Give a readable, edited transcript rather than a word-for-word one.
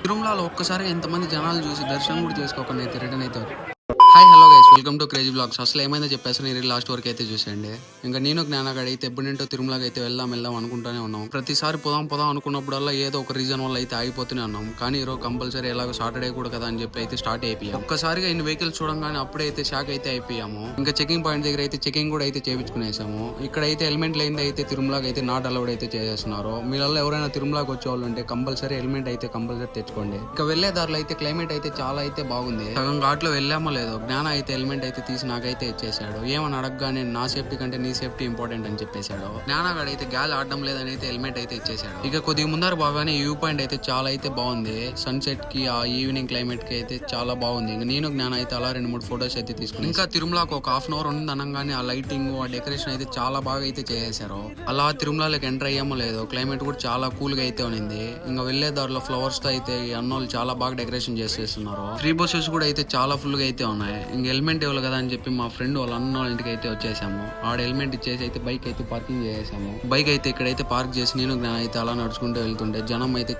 తిరుమలలో ఒక్కసారిగా ఎంతమంది జనాలు చూసి దర్శనం కూడా చేసుకోకుండా అయితే రిటర్న్ అవుతారు. Hi hello guys, welcome to Crazy Blogs. అసలు ఏమైందో చెప్పేసి నేను లాస్ట్ వరకు అయితే చూసేయండి. ఇంకా నేను జ్ఞానగాడు అయితే ఎప్పుడేంటో తిరుమలకి అయితే వెళ్దాం అనుకుంటూనే ఉన్నాం. ప్రతిసారి పోదాం అనుకున్నప్పుడల్లా ఏదో ఒక రీజన్ వల్ల అయితే ఆగిపోతూనే ఉన్నాం. కానీ ఈరోజు కంపల్సరీ ఎలాగో సాటర్డే కూడా కదా అని చెప్పి అయితే స్టార్ట్ అయిపోయాం. ఒక్కసారిగా ఇన్ని వెహికల్స్ చూడంగానే అప్పుడే అయితే షాక్ అయితే అయిపోయాము. ఇంకా చెకింగ్ పాయింట్ దగ్గర అయితే చెకింగ్ కూడా అయితే చేయించుకునేసాము. ఇక్కడ అయితే హెల్మెట్ లేనిది అయితే తిరుమలకి అయితే నాట్ అలౌడ్ అయితే చేసేస్తున్నారు. మీలలో ఎవరైనా తిరుమలకి వచ్చే వాళ్ళు ఉంటే కంపల్సరీ హెల్మెట్ అయితే కంపల్సరీ తెచ్చుకోండి. ఇంకా వెళ్లే దారిలో అయితే క్లైమేట్ అయితే చాలా అయితే బాగుంది. సగం ఘాట్లో వెళ్ళామో లేదో జ్ఞాన అయితే హెల్మెట్ అయితే తీసి నాకైతే ఇచ్చేసాడు. ఏమని అడగగానే నా సేఫ్టీ కంటే నీ సేఫ్టీ ఇంపార్టెంట్ అని చెప్పేశాడు. జ్ఞానగాడు అయితే గాలి ఆడడం లేదని అయితే హెల్మెట్ అయితే ఇచ్చేసాడు. ఇక కొద్దిగా ముందర బాగానే వ్యూ పాయింట్ అయితే చాలా అయితే బాగుంది. సన్సెట్ కి ఆ ఈవినింగ్ క్లైమేట్ కి అయితే చాలా బాగుంది. ఇంకా నేను జ్ఞాన అయితే అలా 2-3 ఫొటోస్ అయితే తీసుకుని ఇంకా తిరుమలకు ఒక హాఫ్ అన్ అవర్ ఉంది అనగానే ఆ లైటింగ్ ఆ డెకరేషన్ అయితే చాలా బాగా అయితే చేసేసారు. అలా తిరుమలకి ఎంటర్ అయ్యామో లేదో క్లైమేట్ కూడా చాలా కూల్ గా అయితే ఉంది. ఇంకా వెళ్లే దారిలో ఫ్లవర్స్ తో అయితే అన్నోళ్ళు చాలా బాగా డెకరేషన్ చేసేస్తున్నారు. ఫ్రీ బస్సెస్ కూడా అయితే చాలా ఫుల్ గా అయితే ఉన్నాయి. ఇంక హెల్మెట్ ఇవ్వాలి కదా అని చెప్పి మా ఫ్రెండ్ వాళ్ళ అన్న వాళ్ళ ఇంటికి అయితే వచ్చేసాము. ఆడ హెల్మెట్ ఇచ్చేసి అయితే బైక్ అయితే పార్కింగ్ చేసేసాము. బైక్ అయితే ఇక్కడైతే పార్క్ చేసి నేను జ్ఞాన అయితే అలా నడుచుకుంటూ వెళ్తుంటే జనం అయితే